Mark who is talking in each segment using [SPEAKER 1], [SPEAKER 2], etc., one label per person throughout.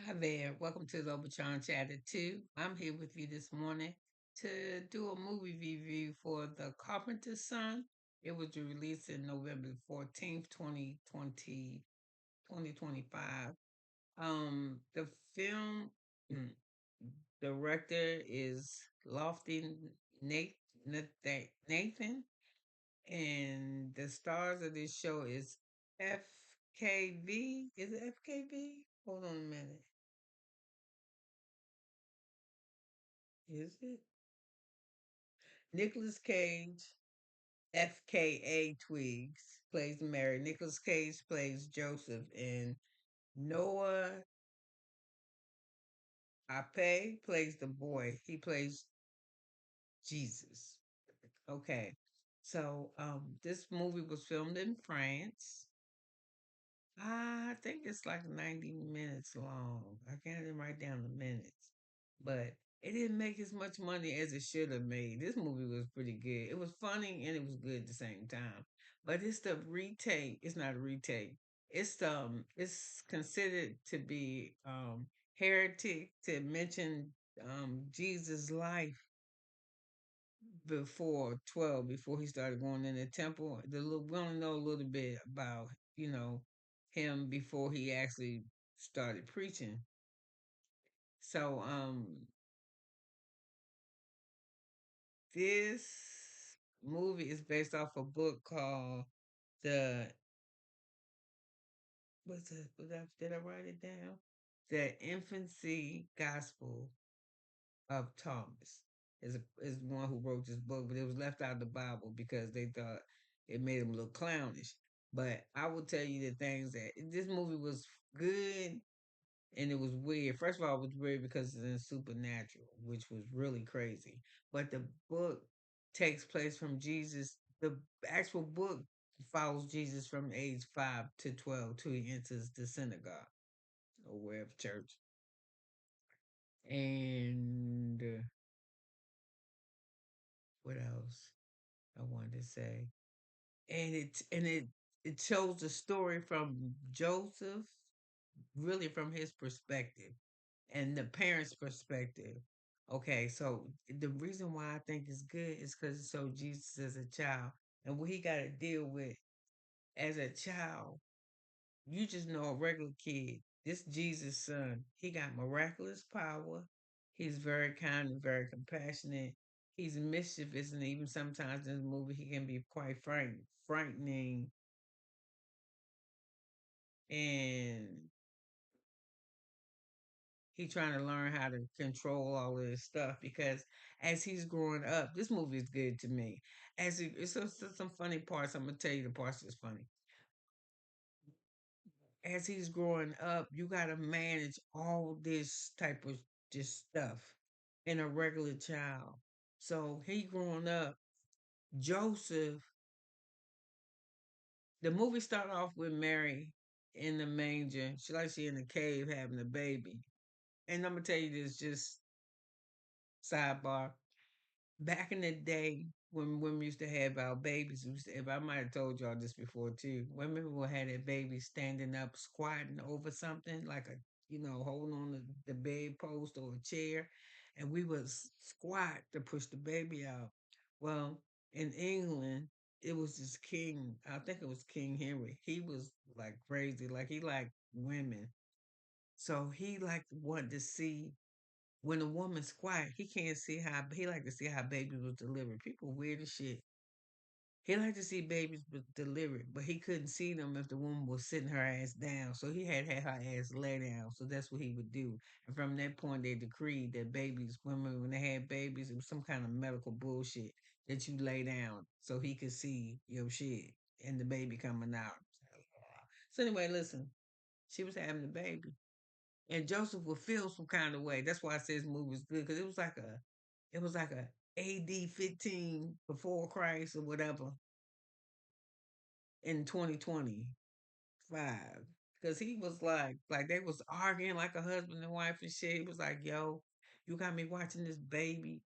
[SPEAKER 1] Hi there. Welcome to the Overtron Chatter 2. I'm here with you this morning to do a movie review for The Carpenter's Son. It was released in November 14th, 2025. The film mm, director is Lofty Nathan, and the stars of this show is FKV. Is it FKV? Hold on a minute. Is it? Nicholas Cage, FKA Twigs plays Mary. Nicholas Cage plays Joseph, and Noah Ape plays the boy. He plays Jesus. Okay, so this movie was filmed in France. I think it's like 90 minutes long. I can't even write down the minutes, but it didn't make as much money as it should have made. This movie was pretty good. It was funny and it was good at the same time. But it's the retake. It's not a retake. It's considered to be heretic to mention Jesus' life before 12, before he started going in the temple. We only know a little bit about, you know, him before he actually started preaching. So this movie is based off a book called the did I write it down? The Infancy Gospel of Thomas is one who wrote this book, but it was left out of the Bible because they thought it made him look clownish. But I will tell you the things that this movie was good and it was weird. First of all, it was weird because it's in supernatural, which was really crazy. But the book takes place from Jesus. The actual book follows Jesus from age 5 to 12 till he enters the synagogue or wherever church. And what else I wanted to say? And it shows the story from Joseph, really from his perspective and the parents' perspective. Okay, so the reason why I think it's good is because it showed Jesus as a child and what he got to deal with as a child. You just know a regular kid. This Jesus son, he got miraculous power. He's very kind and very compassionate. He's mischievous, and even sometimes in the movie, he can be quite frightening, and he trying to learn how to control all of this stuff because as he's growing up, this movie is good to me. It's some funny parts. I'm gonna tell you the parts that's funny. As he's growing up, you gotta manage all this type of just stuff in a regular child. So he growing up, Joseph. The movie start off with Mary in the manger. She in the cave having a baby. And I'm gonna tell you this, just sidebar. Back in the day when women used to have our babies, if I might have told y'all this before too, women would have their baby standing up, squatting over something like holding on to the bedpost or a chair, and we would squat to push the baby out. Well, in England, it was this king. I think it was King Henry. He was like crazy, like he liked women, so he like wanted to see when a woman's quiet, he can't see how he like to see how babies was delivered. People weird as shit. He like to see babies delivered, but he couldn't see them if the woman was sitting her ass down. So he had her ass lay down. So that's what he would do. And from that point, they decreed that women, when they had babies, it was some kind of medical bullshit that you lay down so he could see your shit and the baby coming out. So anyway, listen, she was having the baby. And Joseph would feel some kind of way. That's why I say this movie was good because it was like a AD 15 before Christ or whatever in 2025. Because he was like they was arguing like a husband and wife and shit. He was like, yo, you got me watching this baby.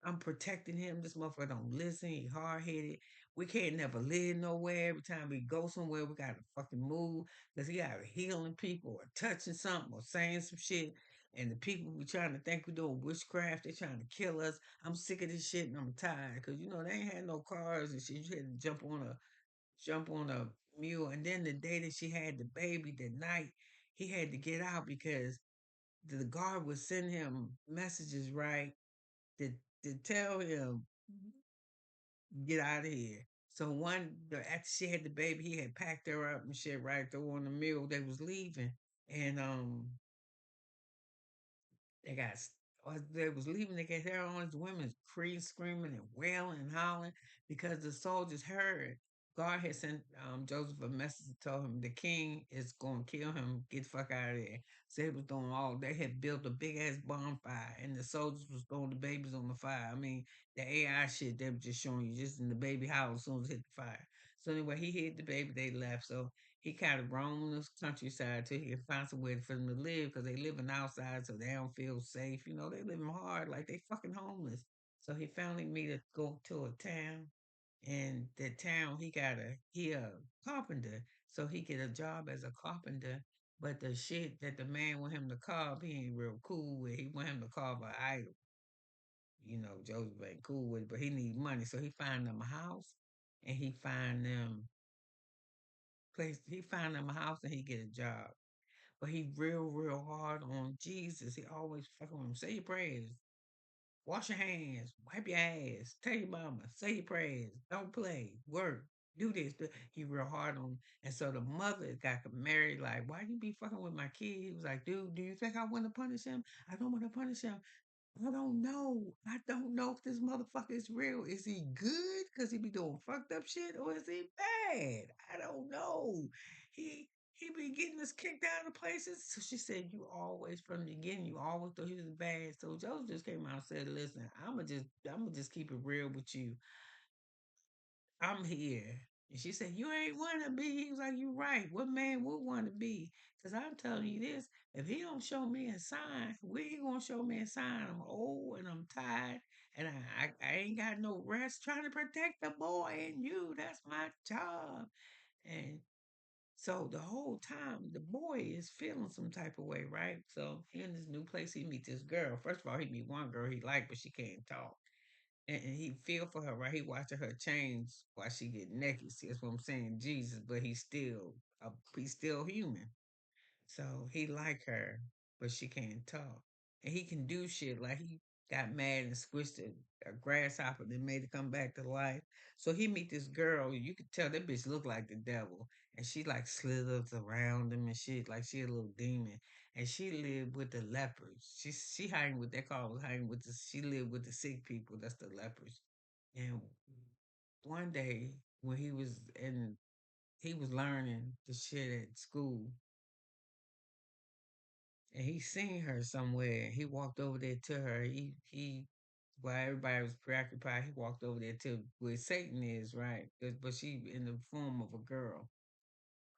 [SPEAKER 1] I'm protecting him. This motherfucker don't listen. He hard headed. We can't never live nowhere. Every time we go somewhere, we gotta fucking move because he got healing people or touching something or saying some shit. And the people we trying to think we doing witchcraft, they trying to kill us. I'm sick of this shit and I'm tired because they ain't had no cars and shit. You had to jump on a mule. And then the day that she had the baby, that night, he had to get out because the guard would send him messages, right? To to tell him get out of here. So after she had the baby, he had packed her up and shit right there on the mule. They was leaving, and they got as they was leaving, they got there on these women screaming and wailing and hollering because the soldiers heard. God had sent Joseph a message to tell him the king is going to kill him. Get the fuck out of there. So they was doing all. They had built a big ass bonfire, and the soldiers was throwing the babies on the fire. I mean, the AI shit they were just showing you just in the baby house as soon as it hit the fire. So anyway, he hid the baby. They left. So he kind of roamed the countryside till he could find somewhere for them to live because they living outside, so they don't feel safe. They living hard like they fucking homeless. So he finally made to go to a town, and that town he a carpenter, so he get a job as a carpenter. But the shit that the man want him to carve, he ain't real cool with. He want him to carve an idol. Joseph ain't cool with it, but he need money, so he find them a house, and he find them a house, and he get a job. But he real hard on Jesus. He always fucking with him. Say your prayers. Wash your hands. Wipe your ass. Tell your mama. Say your prayers. Don't play. Work. Do this. He real hard on. And so the mother got married. Like, why you be fucking with my kid? He was like, dude, do you think I want to punish him? I don't want to punish him. I don't know. I don't know if this motherfucker is real. Is he good because he be doing fucked up shit, or is he bad? I don't know. He be getting us kicked out of places. So she said, you always from the beginning, you always thought he was bad. So Joseph just came out and said, listen, I'ma just keep it real with you. I'm here. And she said, you ain't want to be. He was like, you right. What man would want to be? Because I'm telling you this, if he don't show me a sign, where he going to show me a sign? I'm old and I'm tired and I ain't got no rest trying to protect the boy and you. That's my job. And so the whole time, the boy is feeling some type of way, right? So in this new place, he meet this girl. First of all, he meet one girl he like, but she can't talk, and he feel for her, right? He watching her change while she get naked. See, that's what I'm saying, Jesus, but he's still human. So he like her, but she can't talk, and he can do shit like he got mad and squished a grasshopper, then made it come back to life. So he meet this girl. You could tell that bitch look like the devil, and she like slithers around him and shit, like she a little demon. And she lived with the lepers. She hang with they call it hang with the she lived with the sick people. That's the lepers. And one day when he was learning the shit at school, and he seen her somewhere. He walked over there to her. While everybody was preoccupied, he walked over there to where Satan is, right? But she in the form of a girl.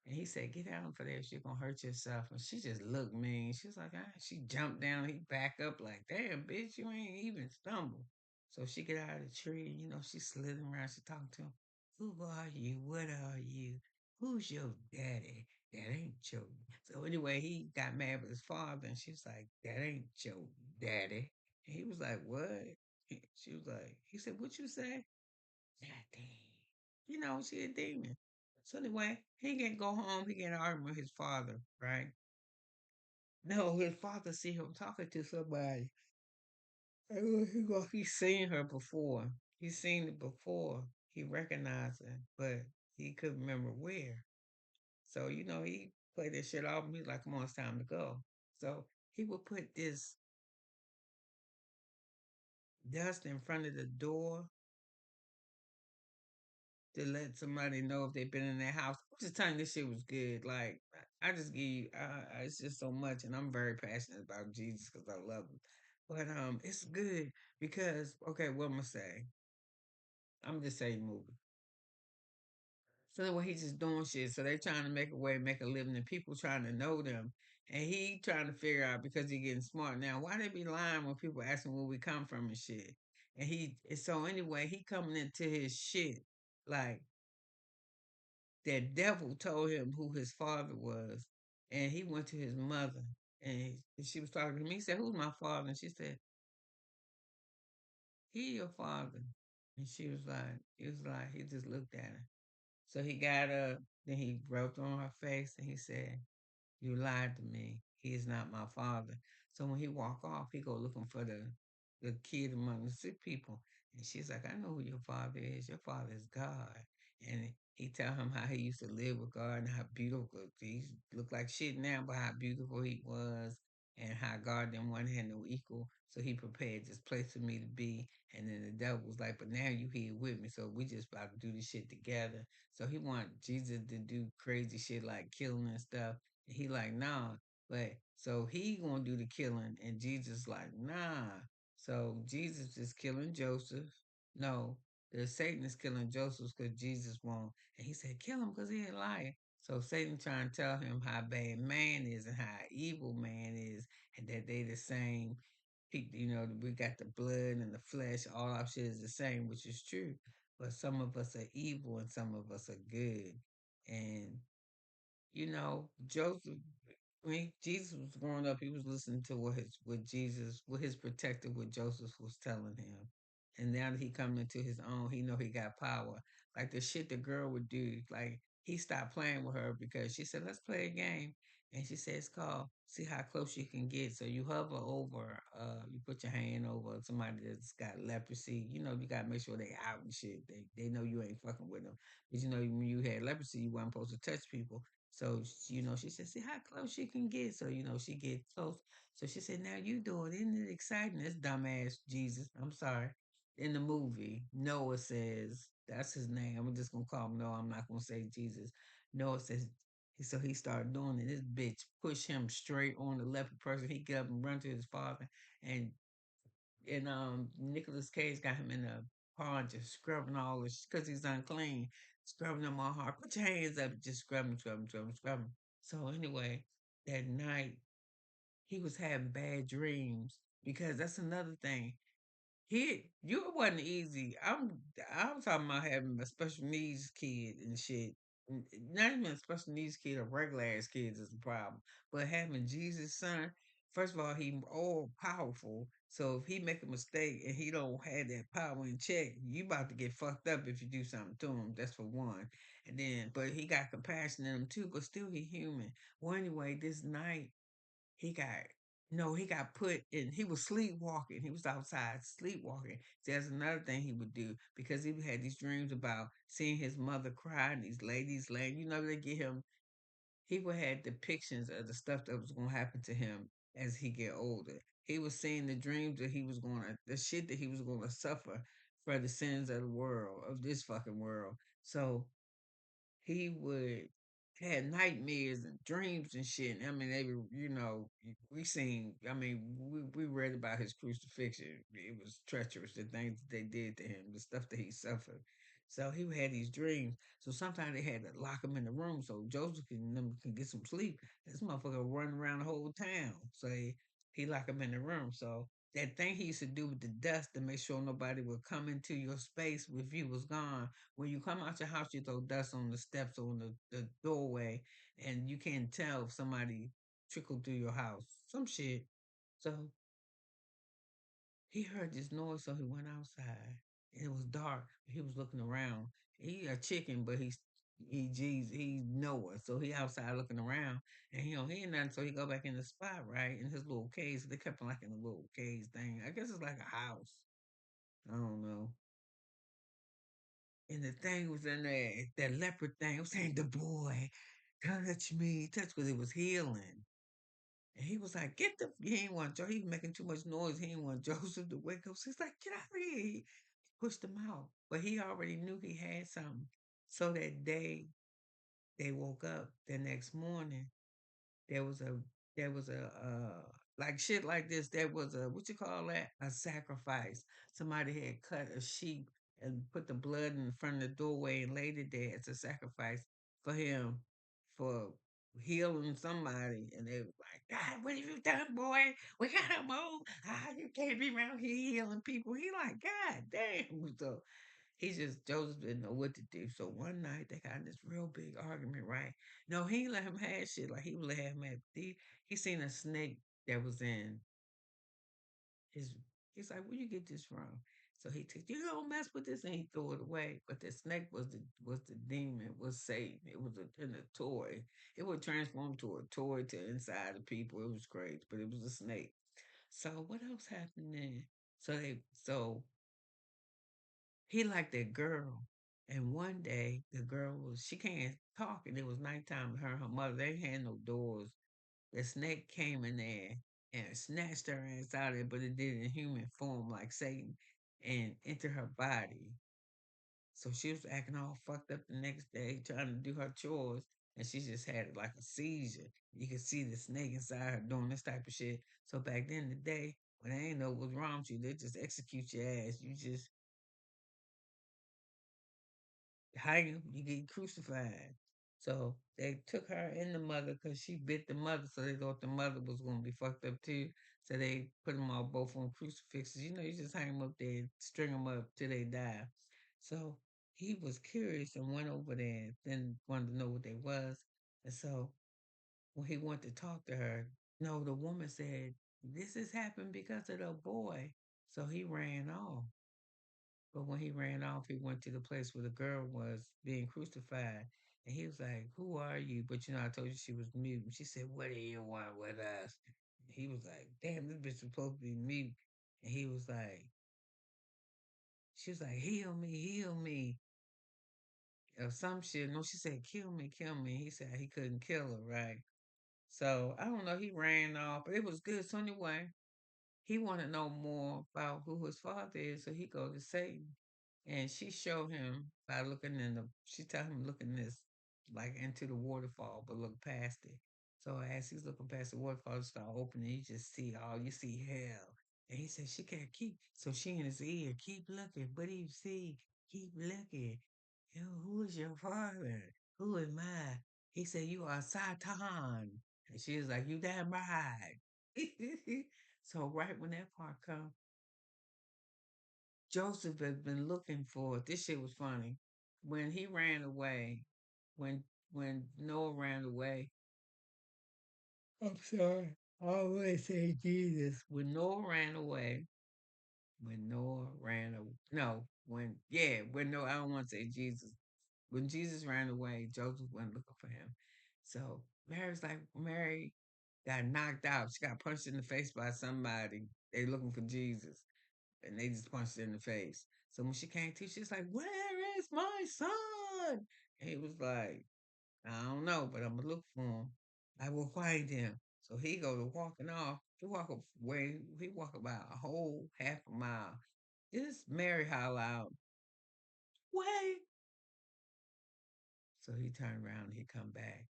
[SPEAKER 1] And he said, get down for that. You're going to hurt yourself. And she just looked mean. She was like, ah. She jumped down. He back up like, damn, bitch, you ain't even stumble. So she get out of the tree. She slithering around. She talking to him. Who are you? What are you? Who's your daddy? That ain't your. So anyway, he got mad with his father. And she was like, that ain't your daddy. And he was like, what? She was like, he said, what you say? Nothing. She a demon. So anyway, he can go home. He can argue with his father, right? No, his father see him talking to somebody. And he's seen her before. He's seen it before. He recognized her, but he couldn't remember where. So he played that shit off. And he's like, "Come on, it's time to go." So he would put this dust in front of the door to let somebody know if they've been in their house. I'm just telling you, this shit was good. Like I just give you, it's just so much, and I'm very passionate about Jesus because I love him. But it's good because okay, what am I say? I'm just saying movie. So anyway, he's just doing shit. So they trying to make a way, make a living, and people trying to know them, and he trying to figure out because he getting smart now. Why they be lying when people asking where we come from and shit? And so anyway, he coming into his shit. Like that devil told him who his father was, and he went to his mother, and she was talking to me. He said, "Who's my father?" And she said, "He your father." And he was like, he just looked at her. So he got up, then he rubbed on her face, and he said, "You lied to me. He is not my father." So when he walk off, he go looking for the kid among the sick people. And she's like, "I know who your father is. Your father is God." And he tell him how he used to live with God and how beautiful he looked like shit now, but how beautiful he was and how God didn't want to have no equal. So he prepared this place for me to be. And then the devil was like, "But now you here with me. So we just about to do this shit together." So he want Jesus to do crazy shit like killing and stuff. And he like, "Nah." But so he gonna do the killing, and Jesus like, "Nah." So Jesus is killing Joseph. No, the Satan is killing Joseph because Jesus won't. And he said, "Kill him because he ain't lying." So Satan trying to tell him how bad man is and how evil man is, and that they the same people. You know, we got the blood and the flesh. All our shit is the same, which is true. But some of us are evil and some of us are good. And Joseph, when Jesus was growing up, he was listening to what his protector, what Joseph was telling him. And now that he coming into his own, he know he got power. Like the shit the girl would do, like he stopped playing with her because she said, "Let's play a game." And she said, "It's called see how close you can get." So you hover over, you put your hand over somebody that's got leprosy. You gotta make sure they out and shit. They know you ain't fucking with them. Because when you had leprosy, you weren't supposed to touch people. So, she said, "See how close she can get." So, she get close. So she said, "Now you do it. Isn't it exciting?" This dumbass Jesus. I'm sorry. In the movie, Noah says, that's his name. I'm just going to call him Noah. I'm not going to say Jesus. Noah says, so he started doing it. This bitch pushed him straight on the left person. He get up and run to his father. And Nicholas Cage got him in a pond just scrubbing all this because he's unclean, scrubbing them all hard. Put your hands up, just scrub him, scrub him, scrub him, scrub him. So anyway, that night he was having bad dreams because that's another thing. You wasn't easy. I'm talking about having a special needs kid and shit. Not even a special needs kid, a regular ass kids is the problem. But having Jesus' son, first of all, he all powerful. So if he make a mistake and he don't have that power in check, you about to get fucked up if you do something to him. That's for one. And then, but he got compassion in him too. But still, he human. Well, anyway, this night he got no, he got put in. He was sleepwalking. He was outside sleepwalking. There's another thing he would do because he had these dreams about seeing his mother cry and these ladies laying. They get him. He would have depictions of the stuff that was going to happen to him as he get older. He was seeing the dreams that he was going to, the shit that he was going to suffer for the sins of the world, of this fucking world. So he would had nightmares and dreams and shit. I mean, they were, we seen. I mean, we read about his crucifixion. It was treacherous. The things that they did to him, the stuff that he suffered. So he had these dreams. So sometimes they had to lock him in the room so Joseph and them can get some sleep. This motherfucker running around the whole town. So he lock him in the room. So that thing he used to do with the dust to make sure nobody would come into your space if you was gone. When you come out your house, you throw dust on the steps or on the doorway, and you can't tell if somebody trickled through your house. Some shit. So he heard this noise, so he went outside. And it was dark. He was looking around. He a chicken, but he Noah. So he outside looking around, and he ain't nothing. So he go back in the spot, right, in his little cage. They kept him like in a little cage thing. I guess it's like a house. I don't know. And the thing was in there, that leopard thing. I was saying, "The boy, touch me, touch," because it was healing. And he was like, "Get the," he ain't want Joe. He was making too much noise. He didn't want Joseph to wake up. So he's like, "Get out of here." He pushed him out. But he already knew he had something. So that day, they woke up the next morning. There was a there was a like shit like this. There was a what you call that? A sacrifice. Somebody had cut a sheep and put the blood in front of the doorway and laid it there as a sacrifice for him for healing somebody. And they was like, "God, what have you done, boy? We gotta move. You can't be around here healing people." He like, "God damn." So Joseph didn't know what to do. So one night they got in this real big argument, right? No, he ain't let him have shit like he would let him have. He seen a snake that was in his. He's like, where you get this from? So he took, you don't mess with this, and he threw it away. But the snake was the demon, was Satan. It was in a toy. It would transform to a toy to inside of people. It was crazy, but it was a snake. So what else happened then? So he liked that girl. And one day the girl was she can't talk and it was nighttime. Her and her mother, they had no doors. The snake came in there and snatched her ass out of it, but it did it in human form like Satan and into her body. So she was acting all fucked up the next day, trying to do her chores, and she just had like a seizure. You could see the snake inside her doing this type of shit. So back then in the day, when they ain't know what's wrong with you, they just execute your ass. You just hang him, you get crucified. So they took her and the mother because she bit the mother, so they thought the mother was going to be fucked up too. So they put them all both on crucifixes. You know, you just hang them up there, string them up till they die. So he was curious and went over there, then wanted to know what they was. And so when he went to talk to her, no, the woman said, this has happened because of the boy. So he ran off. But when he ran off, he went to the place where the girl was being crucified. And he was like, who are you? But you know, I told you she was mute. And she said, what do you want with us? And he was like, damn, this bitch was supposed to be mute. And he was like, she was like, heal me, heal me. Or some shit. No, she said, kill me, kill me. He said he couldn't kill her, right? So I don't know. He ran off, but it was good. So anyway, he wanted to know more about who his father is, so he go to Satan. And she showed him by looking she tell him look in this, like into the waterfall, but look past it. So as he's looking past the waterfall, it start opening, you just see all, you see hell. And he said, she can't keep, so she in his ear, keep looking, what do you see? Keep looking. Yo, who is your father? Who am I? He said, you are Satan. And she was like, you damn right. So right when that part come, Joseph had been looking for it. This shit was funny. When he ran away, when when Noah ran away, I'm sorry, I always say Jesus. When Noah ran away, when Noah ran away, no, when Noah, I don't want to say Jesus. When Jesus ran away, Joseph went looking for him. So Mary got knocked out. She got punched in the face by somebody. They looking for Jesus. And they just punched her in the face. So when she came to, she's like, "Where is my son?" And he was like, "I don't know, but I'm gonna look for him. I will find him." So he go to walking off. He walk away. He walk about a whole half a mile. This Mary holler out, "Wait!" So he turned around and he come back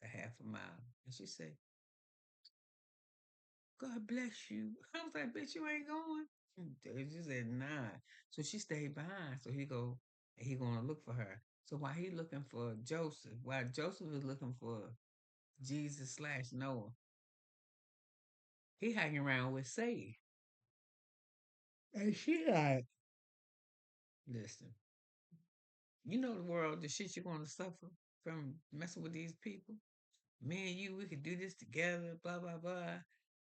[SPEAKER 1] a half a mile, and she said, God bless you. I was like, bitch, you ain't going. She said, nah. So she stayed behind. So he gonna look for her. So while he looking for Joseph, while Joseph is looking for Jesus slash Noah, he hanging around with Satan. And she like, listen, you know the world, the shit you're gonna suffer from messing with these people. Me and you, we could do this together, blah, blah, blah.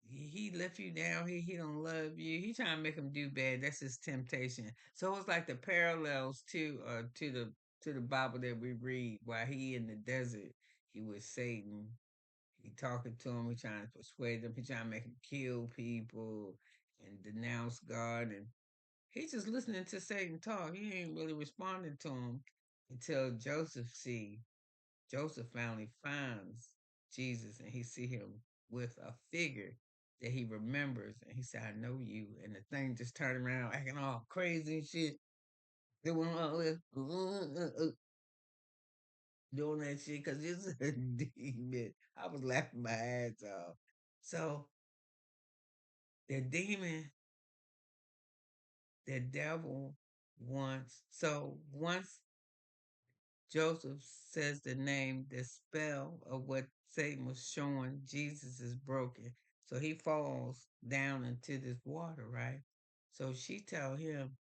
[SPEAKER 1] He left you down here. He don't love you. He trying to make him do bad. That's his temptation. So it's like the parallels to the Bible that we read. While he in the desert, he was Satan. He talking to him. He trying to persuade him. He trying to make him kill people and denounce God. And he's just listening to Satan talk. He ain't really responding to him until Joseph finally finds Jesus and he see him with a figure that he remembers and he said, I know you. And the thing just turned around acting all crazy and shit. Doing all this, doing that shit because it's a demon. I was laughing my ass off. So the demon, the devil once Joseph says the name, the spell of what Satan was showing Jesus is broken. So he falls down into this water, right? So she tell him,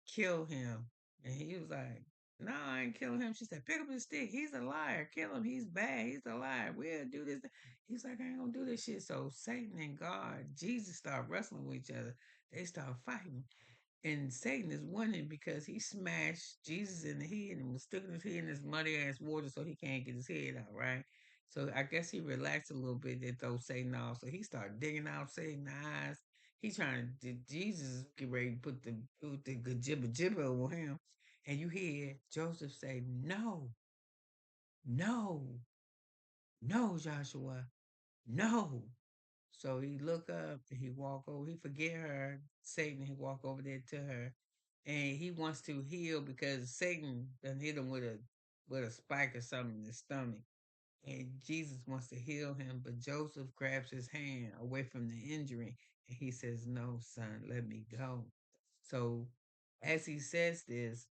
[SPEAKER 1] kill him. And he was like, no, I ain't killing him. She said, pick up the stick. He's a liar. Kill him. He's bad. He's a liar. We'll do this. He's like, I ain't gonna do this shit. So Satan and God, Jesus start wrestling with each other. They start fighting. And Satan is winning because he smashed Jesus in the head and was sticking his head in this muddy ass water so he can't get his head out, right? So I guess he relaxed a little bit and throw Satan off. So he started digging out Satan's eyes. He trying to Jesus get ready to put the good jibber jibber over him. And you hear Joseph say, no, no, no, Joshua, no. So he look up and he walk over. He forget her, Satan. He walk over there to her, and he wants to heal because Satan done hit him with a spike or something in his stomach, and Jesus wants to heal him, but Joseph grabs his hand away from the injury, and he says, "No, son, let me go." So, as he says this,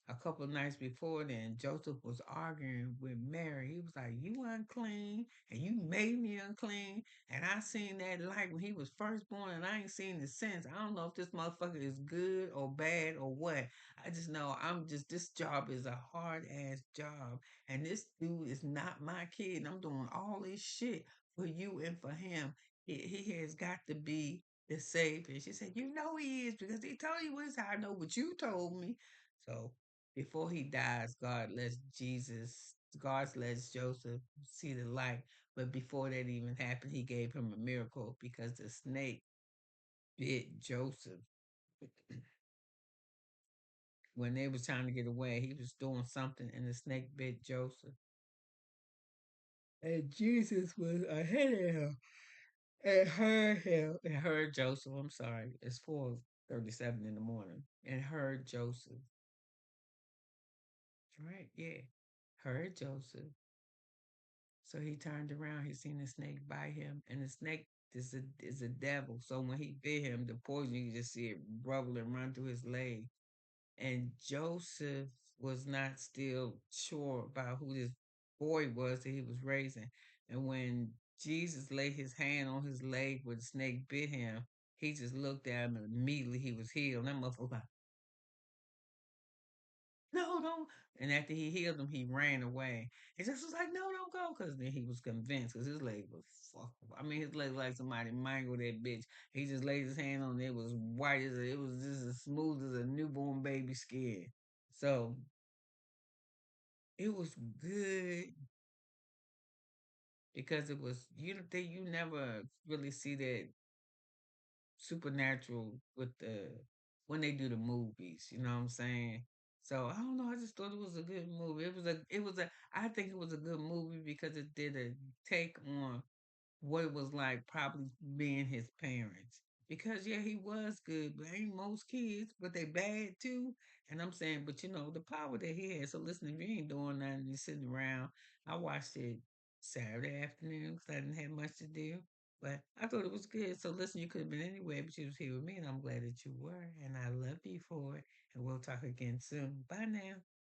[SPEAKER 1] a couple of nights before then, Joseph was arguing with Mary. He was like, "You unclean, and you made me unclean, and I seen that light when he was first born, and I ain't seen it since. I don't know if this motherfucker is good or bad or what. I just know this job is a hard ass job, and this dude is not my kid. And I'm doing all this shit for you and for him. He has got to be the savior." She said, "You know he is because he told you this. I know what you told me." So before he dies, God lets Joseph see the light. But before that even happened, he gave him a miracle because the snake bit Joseph. When they was trying to get away, he was doing something and the snake bit Joseph. And Jesus was ahead of him and heard him and heard Joseph. I'm sorry, it's 4:37 in the morning. And heard Joseph. Right, yeah. Heard Joseph. So he turned around, he seen the snake bite him, and the snake is a devil. So when he bit him, the poison you just see it bubble and run through his leg. And Joseph was not still sure about who this boy was that he was raising. And when Jesus laid his hand on his leg where the snake bit him, he just looked at him and immediately he was healed. That motherfucker was like, no, no. And after he healed him, he ran away. And just was like, no, don't go. Because then he was convinced because his leg was fucked. I mean, his leg like somebody mangled that bitch. He just laid his hand on it. It was white it was just as smooth as a newborn baby skin. So it was good because it was you never really see that supernatural with the when they do the movies, you know what I'm saying? So I don't know, I just thought it was a good movie. It was a I think it was a good movie because it did a take on what it was like probably being his parents. Because yeah, he was good, but ain't most kids, but they bad too. And I'm saying, but the power that he had. So listen, if you ain't doing nothing, you sitting around. I watched it Saturday afternoon because I didn't have much to do. But I thought it was good. So listen, you could have been anywhere, but you was here with me, and I'm glad that you were. And I love you for it. And we'll talk again soon. Bye now.